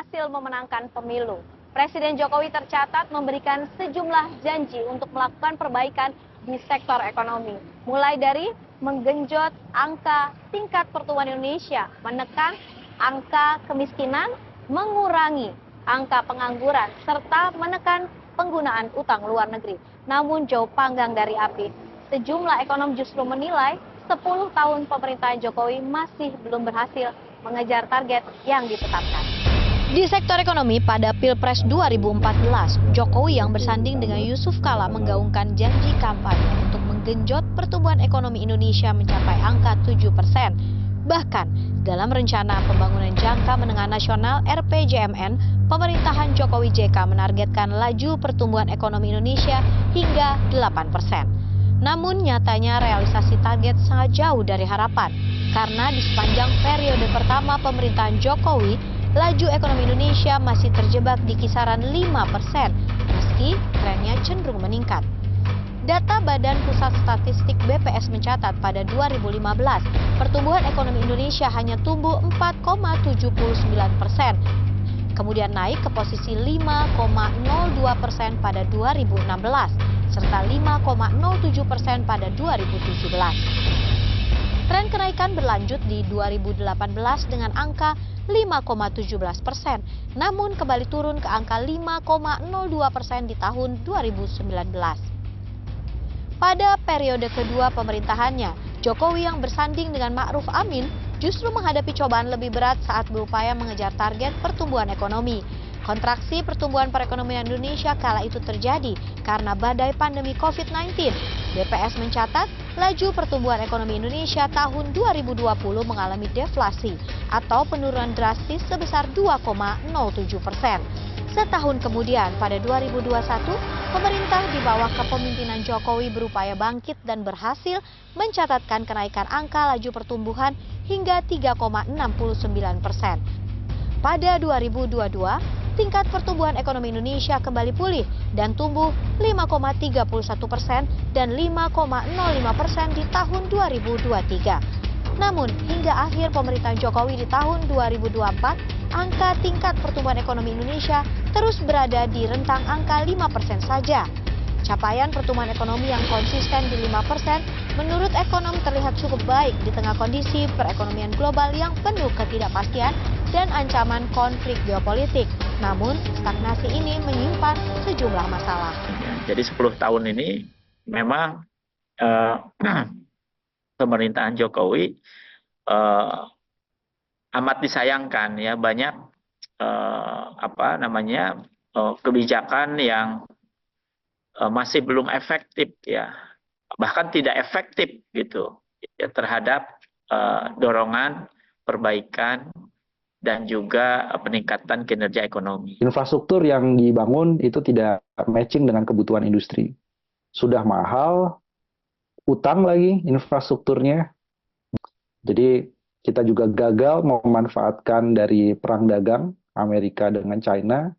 berhasil memenangkan pemilu. Presiden Jokowi tercatat memberikan sejumlah janji untuk melakukan perbaikan di sektor ekonomi. Mulai dari menggenjot angka tingkat pertumbuhan Indonesia, menekan angka kemiskinan, mengurangi angka pengangguran, serta menekan penggunaan utang luar negeri. Namun jauh panggang dari api. Sejumlah ekonom justru menilai 10 tahun pemerintahan Jokowi masih belum berhasil mengejar target yang ditetapkan. Di sektor ekonomi pada Pilpres 2014, Jokowi yang bersanding dengan Yusuf Kala menggaungkan janji kampanye untuk menggenjot pertumbuhan ekonomi Indonesia mencapai angka 7%. Bahkan dalam rencana pembangunan jangka menengah nasional RPJMN, pemerintahan Jokowi JK menargetkan laju pertumbuhan ekonomi Indonesia hingga 8%. Namun nyatanya realisasi target sangat jauh dari harapan, karena di sepanjang periode pertama pemerintahan Jokowi, laju ekonomi Indonesia masih terjebak di kisaran 5%, meski trennya cenderung meningkat. Data Badan Pusat Statistik BPS mencatat pada 2015, pertumbuhan ekonomi Indonesia hanya tumbuh 4,79%, kemudian naik ke posisi 5,02% pada 2016. Serta 5,07% pada 2017. Tren kenaikan berlanjut di 2018 dengan angka 5,17%, namun kembali turun ke angka 5,02% di tahun 2019. Pada periode kedua pemerintahannya, Jokowi yang bersanding dengan Ma'ruf Amin justru menghadapi cobaan lebih berat saat berupaya mengejar target pertumbuhan ekonomi. Kontraksi pertumbuhan perekonomian Indonesia kala itu terjadi karena badai pandemi COVID-19. BPS mencatat laju pertumbuhan ekonomi Indonesia tahun 2020 mengalami deflasi atau penurunan drastis sebesar 2,07%. Setahun kemudian, pada 2021, pemerintah di bawah kepemimpinan Jokowi berupaya bangkit dan berhasil mencatatkan kenaikan angka laju pertumbuhan hingga 3,69%. Pada 2022, tingkat pertumbuhan ekonomi Indonesia kembali pulih dan tumbuh 5,31% dan 5,05% di tahun 2023. Namun, hingga akhir pemerintahan Jokowi di tahun 2024, angka tingkat pertumbuhan ekonomi Indonesia terus berada di rentang angka 5% saja. Capaian pertumbuhan ekonomi yang konsisten di 5% menurut ekonom terlihat cukup baik di tengah kondisi perekonomian global yang penuh ketidakpastian dan ancaman konflik geopolitik. Namun, stagnasi ini menyimpan sejumlah masalah. Jadi 10 tahun ini memang pemerintahan Jokowi amat disayangkan ya, banyak kebijakan yang masih belum efektif ya, bahkan tidak efektif gitu ya, terhadap dorongan perbaikan dan juga peningkatan kinerja ekonomi. Infrastruktur yang dibangun itu tidak matching dengan kebutuhan industri. Sudah mahal, utang lagi infrastrukturnya. Jadi kita juga gagal memanfaatkan dari perang dagang Amerika dengan China.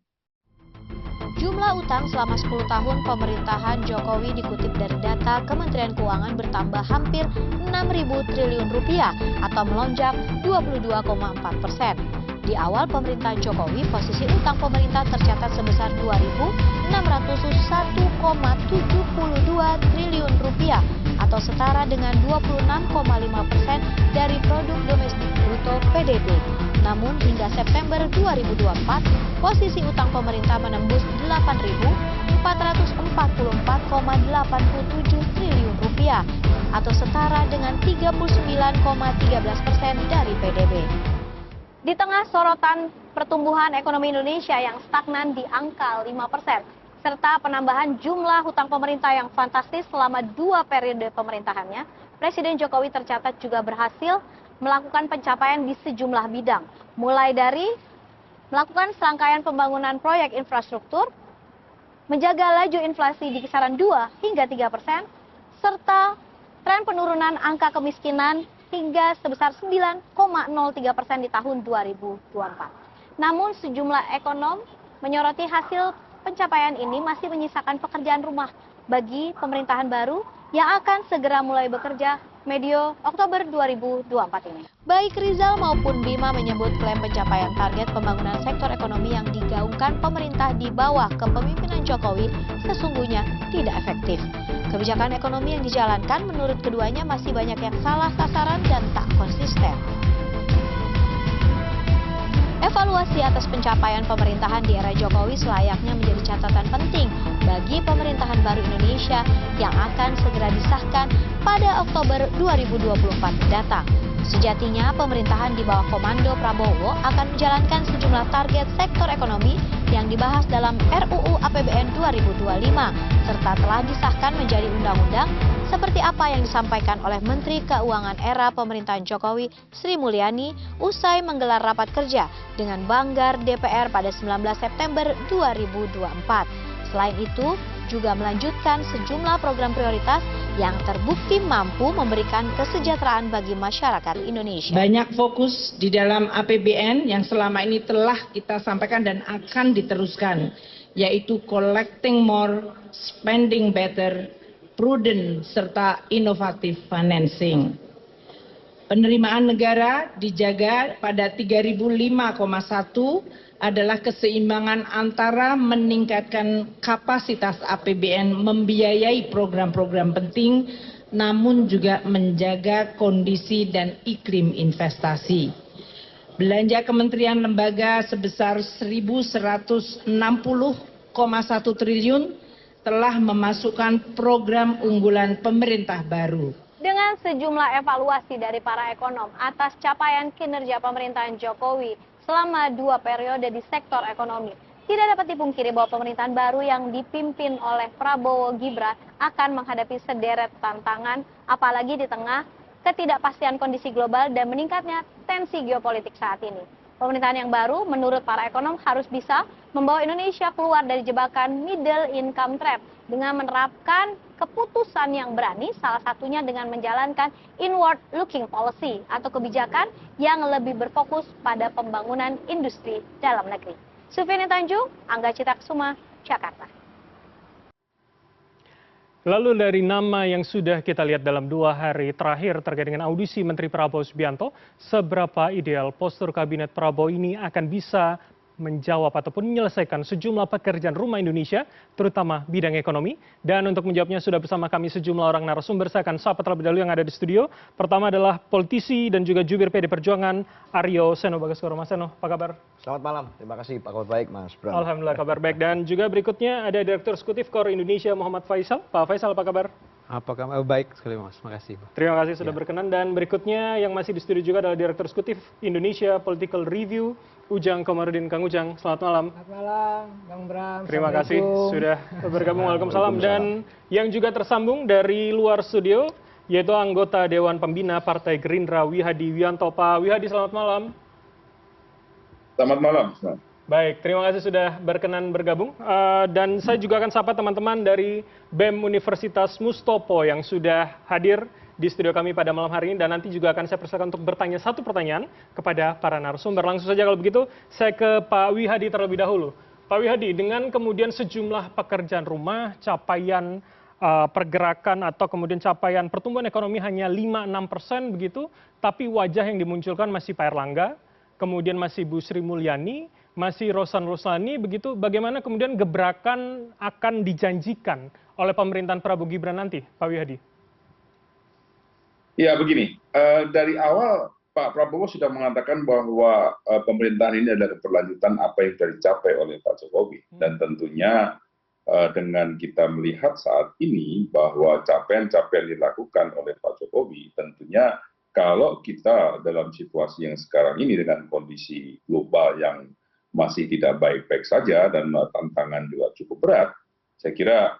Jumlah utang selama 10 tahun pemerintahan Jokowi dikutip dari data Kementerian Keuangan bertambah hampir 6.000 triliun rupiah atau melonjak 22,4%. Di awal pemerintahan Jokowi, posisi utang pemerintah tercatat sebesar 2.601,72 triliun rupiah atau setara dengan 26,5% dari produk domestik bruto PDB. Namun hingga September 2024, posisi utang pemerintah menembus 8.444,87 triliun rupiah atau setara dengan 39,13% dari PDB. Di tengah sorotan pertumbuhan ekonomi Indonesia yang stagnan di angka 5%, serta penambahan jumlah hutang pemerintah yang fantastis selama 2 periode pemerintahannya, Presiden Jokowi tercatat juga berhasil melakukan pencapaian di sejumlah bidang, mulai dari melakukan serangkaian pembangunan proyek infrastruktur, menjaga laju inflasi di kisaran 2 hingga 3%, serta tren penurunan angka kemiskinan hingga sebesar 9,03% di tahun 2024. Namun sejumlah ekonom menyoroti hasil pencapaian ini masih menyisakan pekerjaan rumah bagi pemerintahan baru yang akan segera mulai bekerja medio Oktober 2024 ini. Baik Rizal maupun Bima menyebut klaim pencapaian target pembangunan sektor ekonomi yang digaungkan pemerintah di bawah kepemimpinan Jokowi sesungguhnya tidak efektif. Kebijakan ekonomi yang dijalankan menurut keduanya masih banyak yang salah sasaran dan tak konsisten. Evaluasi atas pencapaian pemerintahan di era Jokowi selayaknya menjadi catatan penting bagi pemerintahan baru Indonesia yang akan segera disahkan pada Oktober 2024 mendatang. Sejatinya, pemerintahan di bawah komando Prabowo akan menjalankan sejumlah target sektor ekonomi yang dibahas dalam RUU APBN 2025, serta telah disahkan menjadi undang-undang seperti apa yang disampaikan oleh Menteri Keuangan era pemerintahan Jokowi, Sri Mulyani, usai menggelar rapat kerja dengan Banggar DPR pada 19 September 2024. Selain itu, juga melanjutkan sejumlah program prioritas yang terbukti mampu memberikan kesejahteraan bagi masyarakat Indonesia. Banyak fokus di dalam APBN yang selama ini telah kita sampaikan dan akan diteruskan, yaitu collecting more, spending better, prudent, serta inovatif financing. Penerimaan negara dijaga pada 3005,1 adalah keseimbangan antara meningkatkan kapasitas APBN membiayai program-program penting, namun juga menjaga kondisi dan iklim investasi. Belanja kementerian lembaga sebesar 1.160,1 triliun telah memasukkan program unggulan pemerintah baru. Dengan sejumlah evaluasi dari para ekonom atas capaian kinerja pemerintahan Jokowi selama 2 periode di sektor ekonomi, tidak dapat dipungkiri bahwa pemerintahan baru yang dipimpin oleh Prabowo Gibran akan menghadapi sederet tantangan, apalagi di tengah ketidakpastian kondisi global dan meningkatnya tensi geopolitik saat ini. Pemerintahan yang baru menurut para ekonom harus bisa membawa Indonesia keluar dari jebakan middle income trap dengan menerapkan keputusan yang berani, salah satunya dengan menjalankan inward looking policy atau kebijakan yang lebih berfokus pada pembangunan industri dalam negeri. Sufiani Tanjung, Angga Cita Kusuma, Jakarta. Lalu dari nama yang sudah kita lihat dalam 2 hari terakhir terkait dengan audisi Menteri Prabowo Subianto, seberapa ideal postur Kabinet Prabowo ini akan bisa menjawab ataupun menyelesaikan sejumlah pekerjaan rumah Indonesia, terutama bidang ekonomi. Dan untuk menjawabnya sudah bersama kami sejumlah orang narasumber. Saya akan sapa terlebih dahulu yang ada di studio. Pertama adalah politisi dan juga jubir PD Perjuangan, Aryo Seno Bagasskoro. Mas Seno, apa kabar? Selamat malam, terima kasih Pak, kabar baik Mas Bram. Alhamdulillah kabar baik. Dan juga berikutnya ada Direktur Eksekutif KOR Indonesia, Muhammad Faisal. Pak Faisal, apa kabar? Apa kabar? Baik sekali Mas, makasih. Terima kasih sudah berkenan. Dan berikutnya yang masih di studio juga adalah Direktur Eksekutif Indonesia Political Review, Ujang Komarudin. Kang Ujang, selamat malam. Selamat malam, Bang Bram. Terima kasih sudah bergabung. Waalaikumsalam. Dan yang juga tersambung dari luar studio, yaitu anggota Dewan Pembina Partai Gerindra, Wihadi Wianto. Pak Wihadi, selamat malam. Selamat malam. Baik, terima kasih sudah berkenan bergabung. Dan saya juga akan sapa teman-teman dari BEM Universitas Mustopo yang sudah hadir di studio kami pada malam hari ini. Dan nanti juga akan saya persilakan untuk bertanya satu pertanyaan kepada para narasumber. Langsung saja kalau begitu, saya ke Pak Wihadi terlebih dahulu. Pak Wihadi, dengan kemudian sejumlah pekerjaan rumah, capaian pergerakan atau kemudian capaian pertumbuhan ekonomi hanya 5-6% begitu, tapi wajah yang dimunculkan masih Pak Erlangga, kemudian masih Bu Sri Mulyani, masih Rosan Roslani, begitu bagaimana kemudian gebrakan akan dijanjikan oleh pemerintahan Prabowo Gibran nanti, Pak Wihadi? Ya begini, dari awal Pak Prabowo sudah mengatakan bahwa pemerintahan ini adalah keberlanjutan apa yang sudah dicapai oleh Pak Jokowi. Dan tentunya dengan kita melihat saat ini bahwa capaian-capaian dilakukan oleh Pak Jokowi, tentunya kalau kita dalam situasi yang sekarang ini dengan kondisi global yang masih tidak baik-baik saja dan tantangan juga cukup berat, saya kira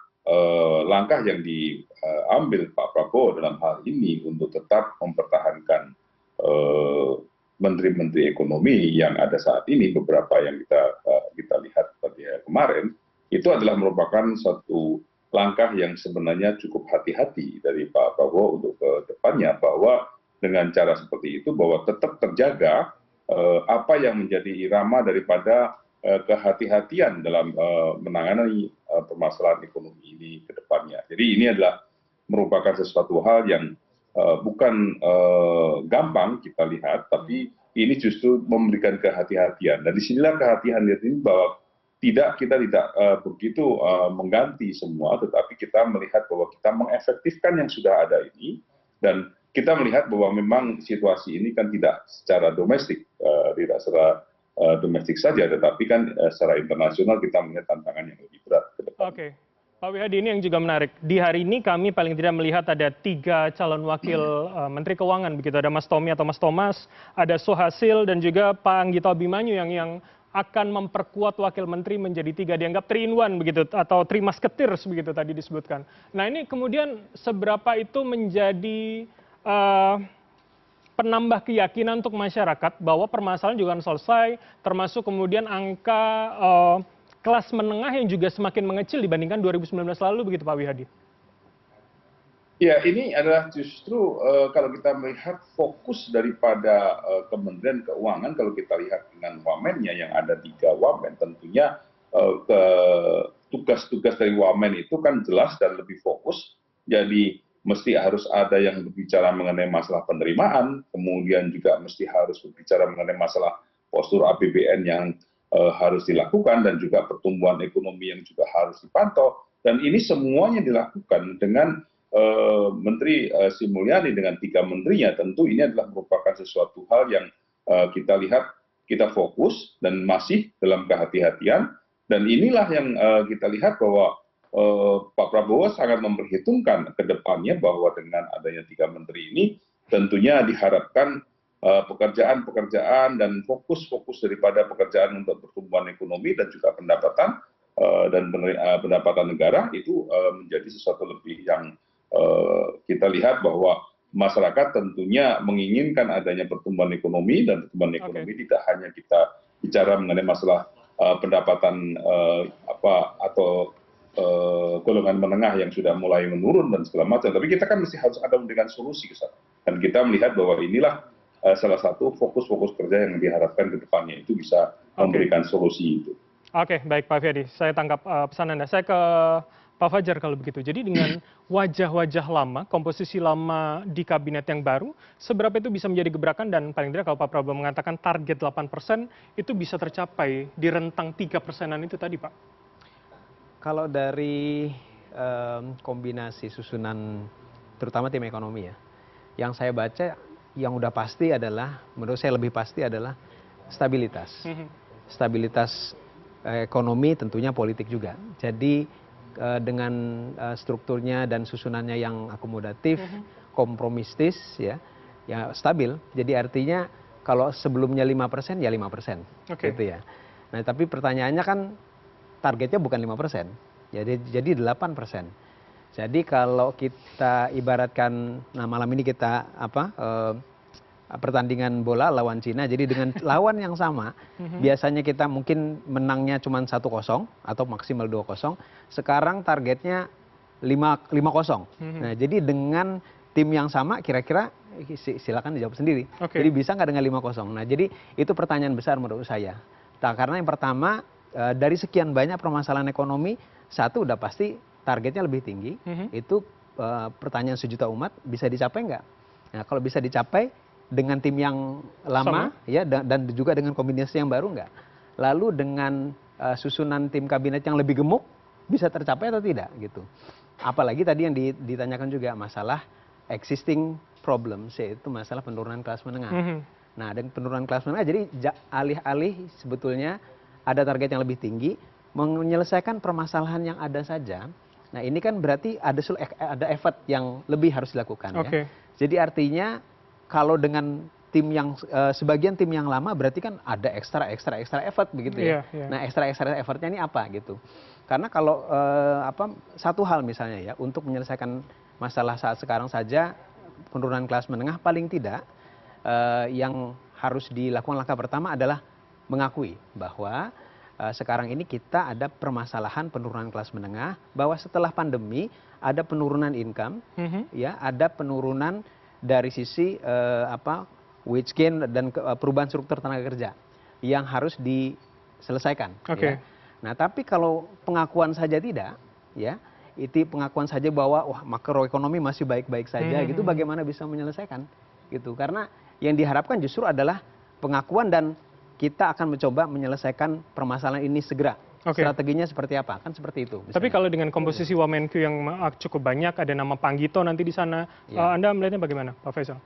langkah yang diambil Pak Prabowo dalam hal ini untuk tetap mempertahankan menteri-menteri ekonomi yang ada saat ini, beberapa yang kita lihat kemarin, itu adalah merupakan satu langkah yang sebenarnya cukup hati-hati dari Pak Prabowo untuk ke depannya, bahwa dengan cara seperti itu bahwa tetap terjaga apa yang menjadi irama daripada kehati-hatian dalam menangani permasalahan ekonomi ini ke depannya. Jadi ini adalah merupakan sesuatu hal yang bukan gampang kita lihat, tapi ini justru memberikan kehati-hatian. Dan disinilah kehati-hatian ini bahwa kita tidak begitu mengganti semua, tetapi kita melihat bahwa kita mengefektifkan yang sudah ada ini, dan kita melihat bahwa memang situasi ini kan tidak secara domestik, tidak secara domestik saja, tetapi kan secara internasional kita melihat tantangan yang lebih berat ke depan. Oke. Pak Wihadi, ini yang juga menarik. Di hari ini kami paling tidak melihat ada 3 calon wakil Menteri Keuangan, begitu. Ada Mas Tommy atau Mas Thomas, ada Suhasil, dan juga Pak Anggito Abimanyu yang akan memperkuat wakil menteri menjadi 3, dianggap 3 in 1 begitu, atau 3 musketeers begitu tadi disebutkan. Nah ini kemudian seberapa itu menjadi penambah keyakinan untuk masyarakat bahwa permasalahan juga akan selesai, termasuk kemudian angka kelas menengah yang juga semakin mengecil dibandingkan 2019 lalu, begitu Pak Wihadi? Ya, ini adalah justru kalau kita melihat fokus daripada Kementerian Keuangan, kalau kita lihat dengan wamennya yang ada 3 wamen, tentunya tugas-tugas dari wamen itu kan jelas dan lebih fokus. Jadi mesti harus ada yang berbicara mengenai masalah penerimaan, kemudian juga mesti harus berbicara mengenai masalah postur APBN yang harus dilakukan, dan juga pertumbuhan ekonomi yang juga harus dipantau. Dan ini semuanya dilakukan dengan Menteri Sri Mulyani dengan 3 menterinya. Tentu ini adalah merupakan sesuatu hal yang kita lihat, kita fokus dan masih dalam kehati-hatian. Dan inilah yang kita lihat bahwa Pak Prabowo sangat memperhitungkan ke depannya bahwa dengan adanya 3 menteri ini tentunya diharapkan pekerjaan-pekerjaan dan fokus-fokus daripada pekerjaan untuk pertumbuhan ekonomi dan juga pendapatan dan pendapatan negara itu menjadi sesuatu lebih yang kita lihat bahwa masyarakat tentunya menginginkan adanya pertumbuhan ekonomi, dan pertumbuhan ekonomi tidak hanya kita bicara mengenai masalah pendapatan atau golongan menengah yang sudah mulai menurun dan segala macam, tapi kita kan harus ada memberikan solusi ke sana. Dan kita melihat bahwa inilah salah satu fokus-fokus kerja yang diharapkan ke depannya itu bisa memberikan solusi itu. Oke, baik Pak Wihadi, saya tangkap pesan Anda. Saya ke Pak Fajar kalau begitu. Jadi dengan wajah-wajah lama, komposisi lama di kabinet yang baru, seberapa itu bisa menjadi gebrakan, dan paling tidak kalau Pak Prabowo mengatakan target 8% itu bisa tercapai di rentang 3%-an itu tadi Pak? Kalau dari kombinasi susunan terutama tim ekonomi ya, yang saya baca yang udah pasti adalah, menurut saya lebih pasti adalah stabilitas. Stabilitas ekonomi, tentunya politik juga. Jadi dengan strukturnya dan susunannya yang akomodatif, kompromistis, ya stabil. Jadi artinya kalau sebelumnya 5% ya 5%, gitu ya. Nah tapi pertanyaannya kan targetnya bukan 5%, jadi 8%. Jadi kalau kita ibaratkan, nah malam ini kita pertandingan bola lawan Cina, jadi dengan lawan yang sama, biasanya kita mungkin menangnya cuma 1-0 atau maksimal 2-0, sekarang targetnya 5-0. Nah jadi dengan tim yang sama kira-kira silakan dijawab sendiri. Jadi bisa nggak dengan 5-0? Nah jadi itu pertanyaan besar menurut saya. Nah, karena yang pertama dari sekian banyak permasalahan ekonomi, satu udah pasti targetnya lebih tinggi, itu pertanyaan sejuta umat, bisa dicapai nggak? Nah, kalau bisa dicapai dengan tim yang lama, ya, dan juga dengan kombinasi yang baru nggak? Lalu dengan susunan tim kabinet yang lebih gemuk, bisa tercapai atau tidak? Gitu. Apalagi tadi yang ditanyakan juga masalah existing problems, yaitu masalah penurunan kelas menengah. Nah, dan penurunan kelas menengah, jadi alih-alih sebetulnya ada target yang lebih tinggi, menyelesaikan permasalahan yang ada saja. Nah ini kan berarti ada effort yang lebih harus dilakukan ya. Jadi artinya kalau dengan tim yang sebagian tim yang lama berarti kan ada extra effort begitu ya. Nah extra effortnya ini apa gitu? Karena kalau satu hal misalnya ya, untuk menyelesaikan masalah saat sekarang saja penurunan kelas menengah, paling tidak yang harus dilakukan langkah pertama adalah mengakui bahwa sekarang ini kita ada permasalahan penurunan kelas menengah, bahwa setelah pandemi ada penurunan income, ya, ada penurunan dari sisi wage gain dan perubahan struktur tenaga kerja yang harus diselesaikan. Ya. Nah, tapi kalau pengakuan saja tidak, ya, itu pengakuan saja bahwa wah makroekonomi masih baik-baik saja gitu, bagaimana bisa menyelesaikan gitu. Karena yang diharapkan justru adalah pengakuan dan kita akan mencoba menyelesaikan permasalahan ini segera. Strateginya seperti apa? Kan seperti itu. Tapi kalau dengan komposisi Wamenku yang cukup banyak, ada nama Panggito nanti di sana, Anda melihatnya bagaimana, Pak Faisal?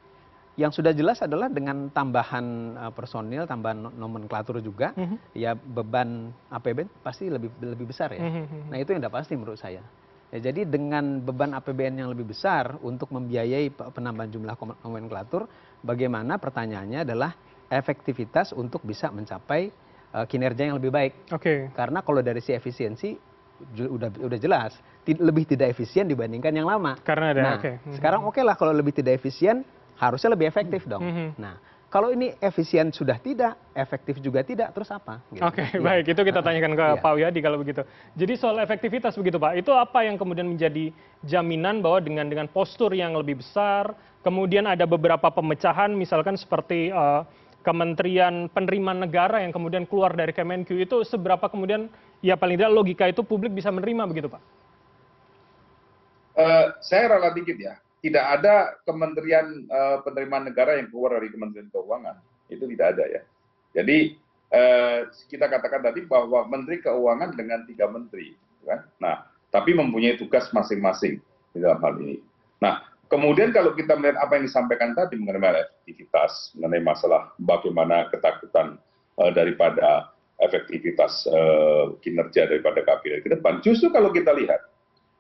Yang sudah jelas adalah dengan tambahan personil, tambahan nomenklatur juga, ya beban APBN pasti lebih besar ya. Nah itu yang tidak pasti menurut saya. Ya, jadi dengan beban APBN yang lebih besar untuk membiayai penambahan jumlah nomenklatur, bagaimana pertanyaannya adalah efektivitas untuk bisa mencapai kinerja yang lebih baik. Karena kalau dari si efisiensi udah jelas lebih tidak efisien dibandingkan yang lama. Karena ada. Sekarang oke lah kalau lebih tidak efisien harusnya lebih efektif dong. Nah kalau ini efisien sudah tidak, efektif juga tidak, terus apa? Gitu. Baik, itu kita tanyakan ke Pak Wiyadi kalau begitu. Jadi soal efektivitas begitu Pak, itu apa yang kemudian menjadi jaminan bahwa dengan postur yang lebih besar, kemudian ada beberapa pemecahan misalkan seperti Kementerian Penerimaan Negara yang kemudian keluar dari Kemenku, itu seberapa kemudian ya paling tidak logika itu publik bisa menerima begitu Pak? Saya rela dikit ya, tidak ada Kementerian Penerimaan Negara yang keluar dari Kementerian Keuangan, itu tidak ada ya. Jadi kita katakan tadi bahwa Menteri Keuangan dengan 3 menteri, kan? Nah, tapi mempunyai tugas masing-masing di dalam hal ini. Nah, kemudian kalau kita melihat apa yang disampaikan tadi mengenai efektivitas, mengenai masalah bagaimana ketakutan daripada efektivitas kinerja daripada kabinet ke depan, justru kalau kita lihat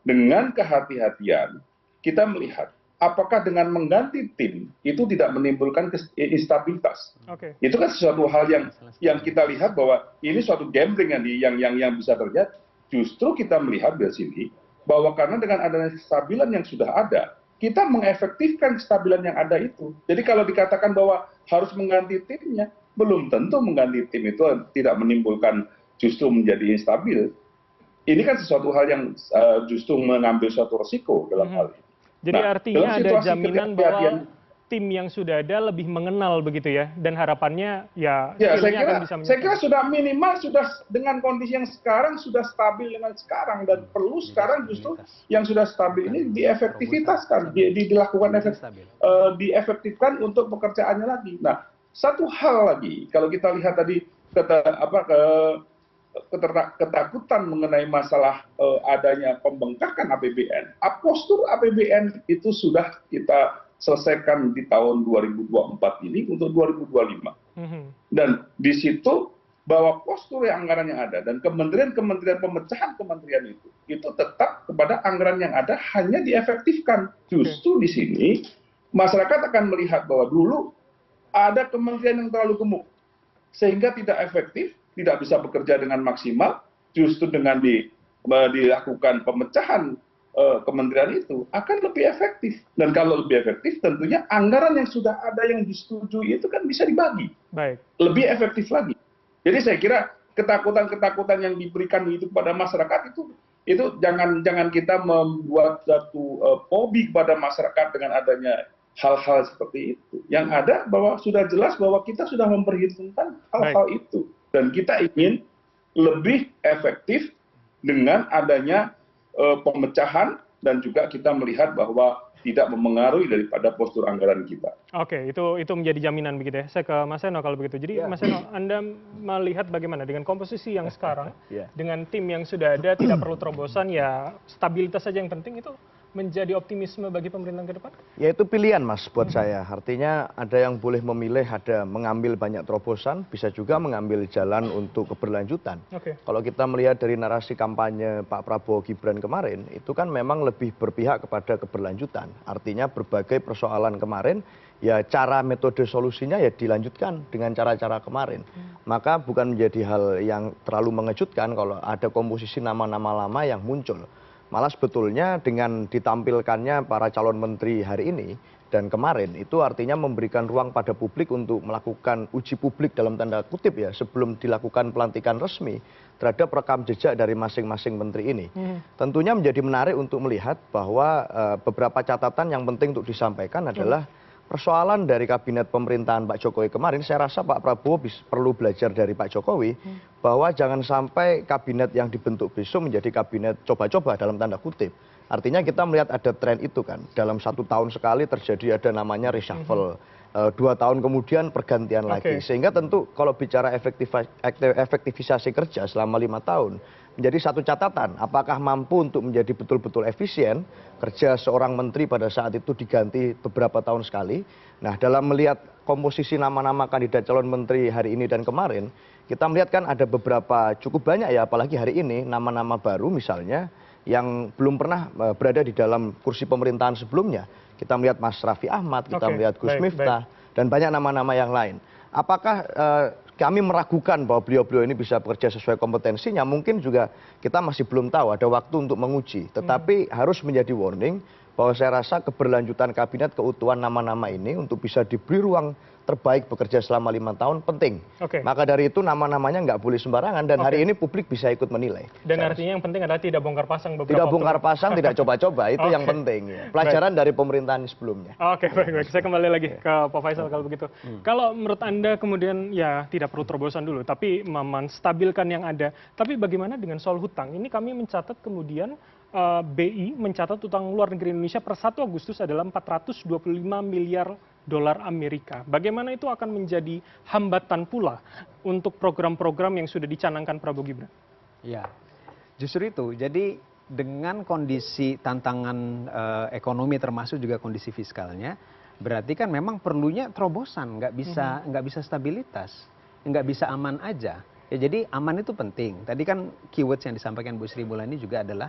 dengan kehati-hatian, kita melihat apakah dengan mengganti tim itu tidak menimbulkan instabilitas. Itu kan sesuatu hal yang kita lihat bahwa ini suatu gambling yang bisa terjadi. Justru kita melihat dari sini bahwa karena dengan adanya kestabilan yang sudah ada, kita mengefektifkan kestabilan yang ada itu. Jadi kalau dikatakan bahwa harus mengganti timnya, belum tentu mengganti tim itu tidak menimbulkan justru menjadi instabil. Ini kan sesuatu hal yang justru mengambil suatu resiko dalam hal ini. Jadi artinya ada jaminan bahwa tim yang sudah ada lebih mengenal begitu ya, dan harapannya saya kira sudah minimal sudah dengan kondisi yang sekarang sudah stabil dengan sekarang, dan perlu sekarang justru yang sudah stabil ini diefektivitaskan, diefektifkan untuk pekerjaannya lagi. Nah, satu hal lagi kalau kita lihat tadi ketakutan mengenai masalah adanya pembengkakan APBN, postur APBN itu sudah kita selesaikan di tahun 2024 ini untuk 2025. Dan di situ bahwa postur anggaran yang ada dan kementerian-kementerian pemecahan kementerian itu tetap kepada anggaran yang ada, hanya diefektifkan. Justru di sini masyarakat akan melihat bahwa dulu ada kementerian yang terlalu gemuk sehingga tidak efektif, tidak bisa bekerja dengan maksimal. Justru dengan dilakukan pemecahan kementerian itu akan lebih efektif, dan kalau lebih efektif tentunya anggaran yang sudah ada yang disetujui itu kan bisa dibagi lebih efektif lagi. Jadi saya kira ketakutan-ketakutan yang diberikan itu kepada masyarakat itu jangan kita membuat satu fobi kepada masyarakat dengan adanya hal-hal seperti itu. Yang ada bahwa sudah jelas bahwa kita sudah memperhitungkan hal-hal itu, dan kita ingin lebih efektif dengan adanya pemecahan, dan juga kita melihat bahwa tidak memengaruhi daripada postur anggaran kita. Itu menjadi jaminan begitu ya. Saya ke Mas Seno kalau begitu. Jadi Mas Seno, Anda melihat bagaimana dengan komposisi yang sekarang, dengan tim yang sudah ada, tidak perlu terobosan, ya stabilitas saja yang penting, itu menjadi optimisme bagi pemerintahan ke depan? Ya itu pilihan Mas buat saya. Artinya ada yang boleh memilih, ada mengambil banyak terobosan, bisa juga mengambil jalan untuk keberlanjutan. Kalau kita melihat dari narasi kampanye Pak Prabowo Gibran kemarin, itu kan memang lebih berpihak kepada keberlanjutan. Artinya berbagai persoalan kemarin, ya cara metode solusinya ya dilanjutkan dengan cara-cara kemarin. Maka bukan menjadi hal yang terlalu mengejutkan kalau ada komposisi nama-nama lama yang muncul. Malah sebetulnya dengan ditampilkannya para calon menteri hari ini dan kemarin, itu artinya memberikan ruang pada publik untuk melakukan uji publik dalam tanda kutip ya, sebelum dilakukan pelantikan resmi terhadap rekam jejak dari masing-masing menteri ini. Tentunya menjadi menarik untuk melihat bahwa beberapa catatan yang penting untuk disampaikan adalah persoalan dari kabinet pemerintahan Pak Jokowi kemarin, saya rasa Pak Prabowo perlu belajar dari Pak Jokowi bahwa jangan sampai kabinet yang dibentuk besok menjadi kabinet coba-coba dalam tanda kutip. Artinya kita melihat ada tren itu kan, dalam 1 tahun sekali terjadi ada namanya reshuffle. 2 tahun kemudian pergantian lagi. Sehingga tentu kalau bicara efektivisasi kerja selama 5 tahun, menjadi satu catatan, apakah mampu untuk menjadi betul-betul efisien, kerja seorang menteri pada saat itu diganti beberapa tahun sekali. Nah, dalam melihat komposisi nama-nama kandidat calon menteri hari ini dan kemarin, kita melihat kan ada beberapa cukup banyak ya, apalagi hari ini, nama-nama baru misalnya, yang belum pernah berada di dalam kursi pemerintahan sebelumnya. Kita melihat Mas Raffi Ahmad, kita melihat Gus Miftah, dan banyak nama-nama yang lain. Apakah kami meragukan bahwa beliau-beliau ini bisa bekerja sesuai kompetensinya? Mungkin juga kita masih belum tahu, ada waktu untuk menguji. Tetapi harus menjadi warning bahwa saya rasa keberlanjutan kabinet, keutuhan nama-nama ini untuk bisa diberi ruang terbaik bekerja selama 5 tahun penting. Maka dari itu nama-namanya nggak boleh sembarangan dan hari ini publik bisa ikut menilai. Dan artinya yang penting adalah tidak bongkar pasang beberapa Tidak bongkar pasang, tidak coba-coba, itu yang penting. Ya. Pelajaran dari pemerintahan sebelumnya. Oke, baik. Saya kembali lagi ke Pak Faisal kalau begitu. Kalau menurut Anda kemudian ya tidak perlu terobosan dulu, tapi menstabilkan yang ada. Tapi bagaimana dengan soal hutang? Ini kami mencatat kemudian BI mencatat utang luar negeri Indonesia per 1 Agustus adalah 425 miliar dolar Amerika. Bagaimana itu akan menjadi hambatan pula untuk program-program yang sudah dicanangkan Prabowo Gibran? Ya, Justru itu. Jadi dengan kondisi tantangan ekonomi termasuk juga kondisi fiskalnya, berarti kan memang perlunya terobosan, nggak bisa stabilitas, nggak bisa aman aja. Ya, jadi aman itu penting. Tadi kan keywords yang disampaikan Bu Sri Mulyani juga adalah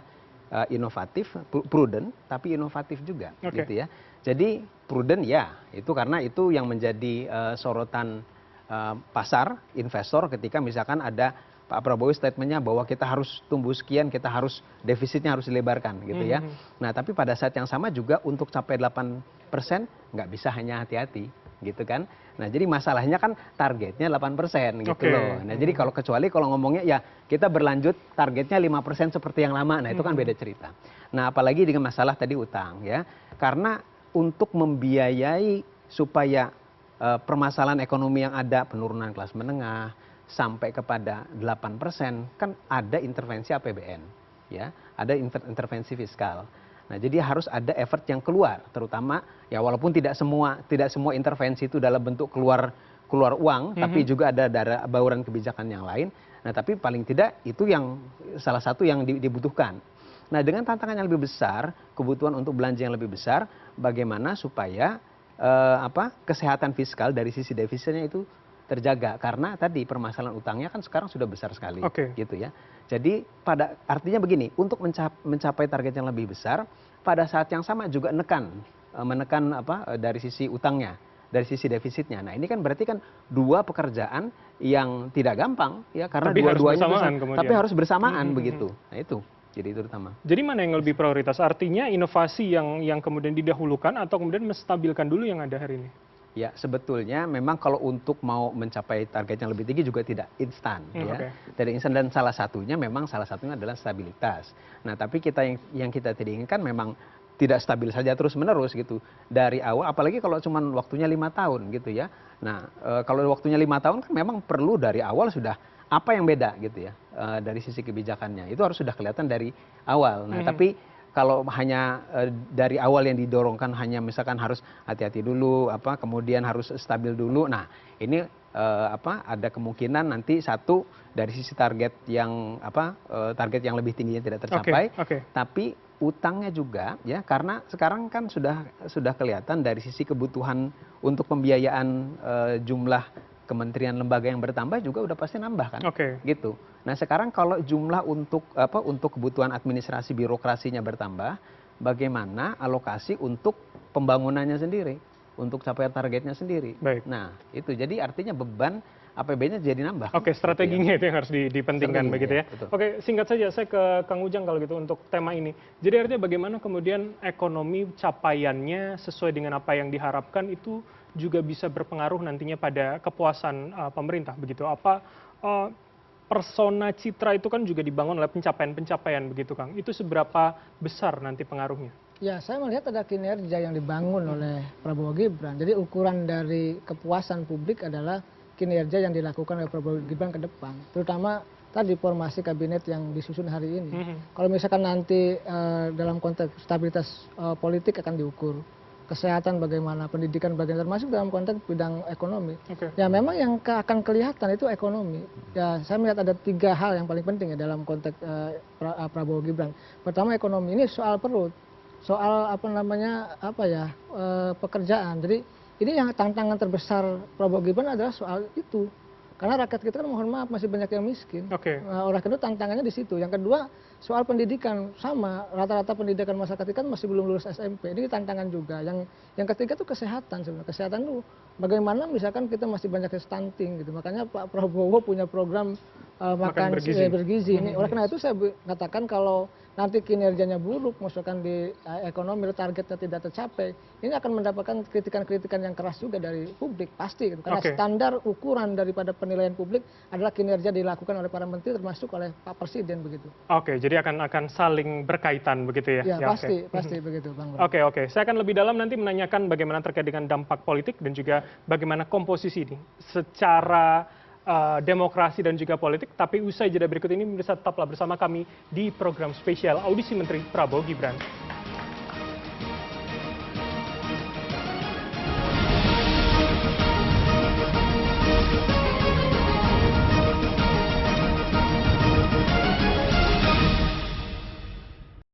inovatif, prudent, tapi inovatif juga, gitu ya. Jadi prudent ya, itu karena itu yang menjadi sorotan pasar, investor ketika misalkan ada Pak Prabowo statementnya bahwa kita harus tumbuh sekian, kita harus defisitnya harus dilebarkan, gitu ya. Nah, tapi pada saat yang sama juga untuk capai 8% nggak bisa hanya hati-hati, gitu kan. Nah, jadi masalahnya kan targetnya 8% gitu loh. Nah, jadi kalau ngomongnya ya kita berlanjut targetnya 5% seperti yang lama, nah itu kan beda cerita. Nah, apalagi dengan masalah tadi utang ya. Karena untuk membiayai supaya permasalahan ekonomi yang ada, penurunan kelas menengah, sampai kepada 8%, kan ada intervensi APBN, ya, ada intervensi fiskal. Nah, jadi harus ada effort yang keluar, terutama ya walaupun tidak semua intervensi itu dalam bentuk keluar uang, tapi juga ada bauran kebijakan yang lain. Nah, tapi paling tidak itu yang salah satu yang dibutuhkan. Nah, dengan tantangan yang lebih besar, kebutuhan untuk belanja yang lebih besar, bagaimana supaya kesehatan fiskal dari sisi defisitnya itu terjaga, karena tadi permasalahan utangnya kan sekarang sudah besar sekali, gitu ya. Jadi artinya begini, untuk mencapai target yang lebih besar, pada saat yang sama juga menekan dari sisi utangnya, dari sisi defisitnya. Nah, ini kan berarti kan dua pekerjaan yang tidak gampang ya, karena dua-duanya tapi harus bersamaan begitu. Nah, itu. Jadi itu utama. Jadi mana yang lebih prioritas? Artinya inovasi yang kemudian didahulukan atau kemudian menstabilkan dulu yang ada hari ini? Ya, sebetulnya memang kalau untuk mau mencapai target yang lebih tinggi juga tidak instan, ya. Tidak instan, dan salah satunya adalah stabilitas. Nah, tapi yang kita tidak inginkan memang tidak stabil saja terus-menerus gitu. Dari awal, apalagi kalau cuma waktunya 5 tahun gitu ya. Nah, kalau waktunya 5 tahun kan memang perlu dari awal sudah apa yang beda gitu ya, dari sisi kebijakannya. Itu harus sudah kelihatan dari awal. Nah, tapi kalau hanya dari awal yang didorongkan hanya misalkan harus hati-hati dulu, kemudian harus stabil dulu. Nah, ini ada kemungkinan nanti satu dari sisi target yang lebih tingginya tidak tercapai, tapi utangnya juga ya, karena sekarang kan sudah kelihatan dari sisi kebutuhan untuk pembiayaan jumlah kementerian lembaga yang bertambah juga udah pasti nambah kan, gitu. Nah, sekarang kalau jumlah untuk kebutuhan administrasi birokrasinya bertambah, bagaimana alokasi untuk pembangunannya sendiri, untuk capai targetnya sendiri. Nah, itu jadi artinya beban APBN-nya jadi nambah. Strateginya itu yang harus dipentingkan begitu ya. Betul. Singkat saja saya ke Kang Ujang kalau gitu untuk tema ini. Jadi artinya bagaimana kemudian ekonomi capaiannya sesuai dengan apa yang diharapkan itu juga bisa berpengaruh nantinya pada kepuasan pemerintah begitu. Persona citra itu kan juga dibangun oleh pencapaian-pencapaian begitu, Kang. Itu seberapa besar nanti pengaruhnya? Ya, saya melihat ada kinerja yang dibangun oleh Prabowo Gibran. Jadi ukuran dari kepuasan publik adalah kinerja yang dilakukan oleh Prabowo Gibran ke depan. Terutama tadi formasi kabinet yang disusun hari ini. Kalau misalkan nanti dalam konteks stabilitas politik akan diukur. Kesehatan bagaimana, pendidikan bagaimana, termasuk dalam konteks bidang ekonomi. Ya memang yang akan kelihatan itu ekonomi. Ya saya melihat ada 3 hal yang paling penting ya dalam konteks Prabowo Gibran. Pertama ekonomi, ini soal perut, soal pekerjaan. Jadi ini yang tantangan terbesar Prabowo Gibran adalah soal itu. Karena rakyat kita kan mohon maaf masih banyak yang miskin. Oleh karena itu tantangannya di situ. Yang kedua soal pendidikan, sama rata-rata pendidikan masyarakat kita masih belum lulus SMP. Ini tantangan juga. Yang ketiga itu kesehatan sebenarnya. Kesehatan itu bagaimana misalkan kita masih banyak stunting gitu. Makanya Pak Prabowo punya program makan bergizi. Ini oleh karena itu saya katakan kalau nanti kinerjanya buruk, misalkan di ekonomi targetnya tidak tercapai, ini akan mendapatkan kritikan-kritikan yang keras juga dari publik pasti. Gitu. Karena standar ukuran daripada penilaian publik adalah kinerja dilakukan oleh para menteri termasuk oleh Pak Presiden begitu. Oke, jadi akan saling berkaitan begitu ya? Ya, pasti begitu Bang Bram. Oke. Saya akan lebih dalam nanti menanyakan bagaimana terkait dengan dampak politik dan juga bagaimana komposisi ini secara demokrasi dan juga politik. Tapi usai jeda berikut ini, pemirsa tetaplah bersama kami di program spesial Audisi Menteri Prabowo Gibran.